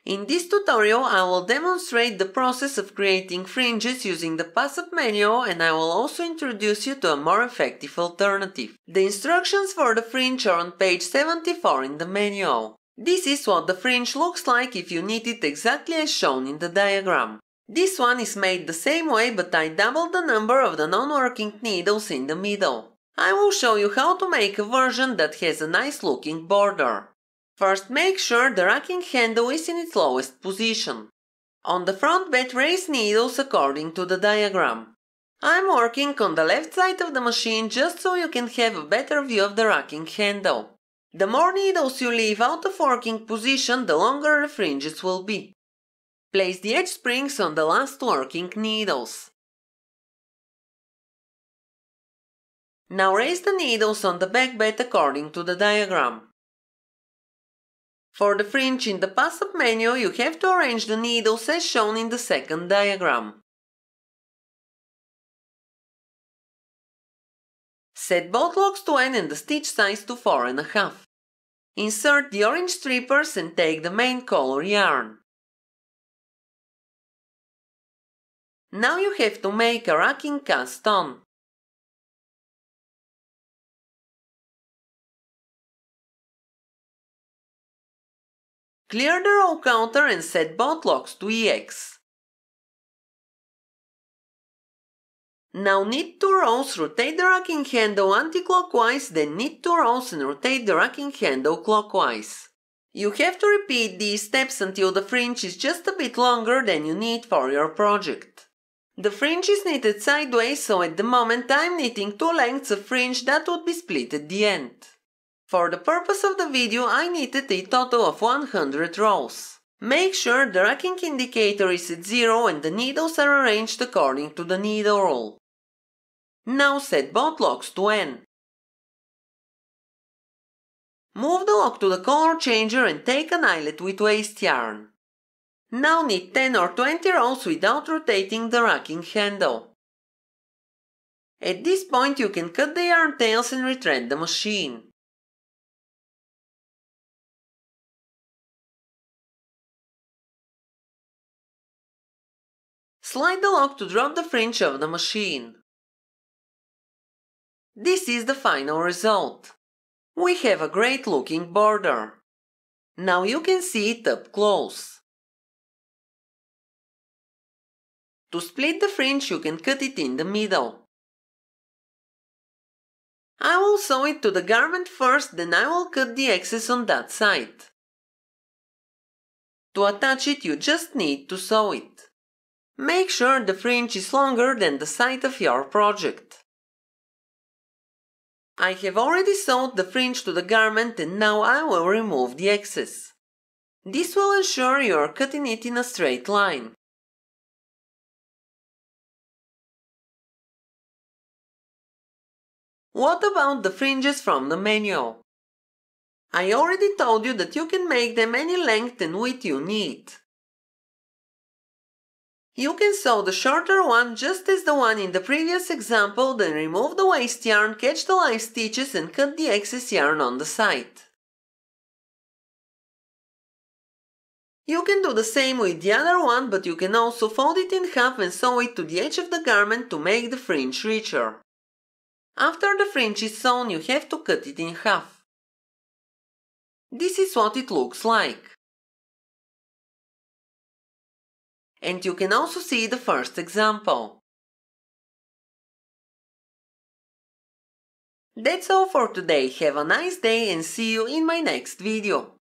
In this tutorial, I will demonstrate the process of creating fringes using the Passap manual, and I will also introduce you to a more effective alternative. The instructions for the fringe are on page 74 in the manual. This is what the fringe looks like if you knit it exactly as shown in the diagram. This one is made the same way, but I doubled the number of the non-working needles in the middle. I will show you how to make a version that has a nice looking border. First, make sure the racking handle is in its lowest position. On the front bed, raise needles according to the diagram. I'm working on the left side of the machine just so you can have a better view of the racking handle. The more needles you leave out of working position, the longer the fringes will be. Place the edge springs on the last working needles. Now raise the needles on the back bed according to the diagram. For the fringe in the Passap manual, you have to arrange the needles as shown in the second diagram. Set both locks to N and the stitch size to 4.5. Insert the orange strippers and take the main color yarn. Now you have to make a racking cast on. Clear the row counter and set both locks to EX. Now knit 2 rows, rotate the racking handle anti-clockwise, then knit 2 rows and rotate the racking handle clockwise. You have to repeat these steps until the fringe is just a bit longer than you need for your project. The fringe is knitted sideways, so at the moment I'm knitting 2 lengths of fringe that would be split at the end. For the purpose of the video, I knitted a total of 100 rows. Make sure the racking indicator is at 0 and the needles are arranged according to the needle rule. Now set both locks to N. Move the lock to the color changer and take an eyelet with waste yarn. Now knit 10 or 20 rows without rotating the racking handle. At this point you can cut the yarn tails and retread the machine. Slide the lock to drop the fringe of the machine. This is the final result. We have a great looking border. Now you can see it up close. To split the fringe, you can cut it in the middle. I will sew it to the garment first, then I will cut the excess on that side. To attach it, you just need to sew it. Make sure the fringe is longer than the side of your project. I have already sewed the fringe to the garment and now I will remove the excess. This will ensure you are cutting it in a straight line. What about the fringes from the manual? I already told you that you can make them any length and width you need. You can sew the shorter one just as the one in the previous example, then remove the waste yarn, catch the live stitches and cut the excess yarn on the side. You can do the same with the other one, but you can also fold it in half and sew it to the edge of the garment to make the fringe richer. After the fringe is sewn, you have to cut it in half. This is what it looks like. And you can also see the first example. That's all for today. Have a nice day and see you in my next video.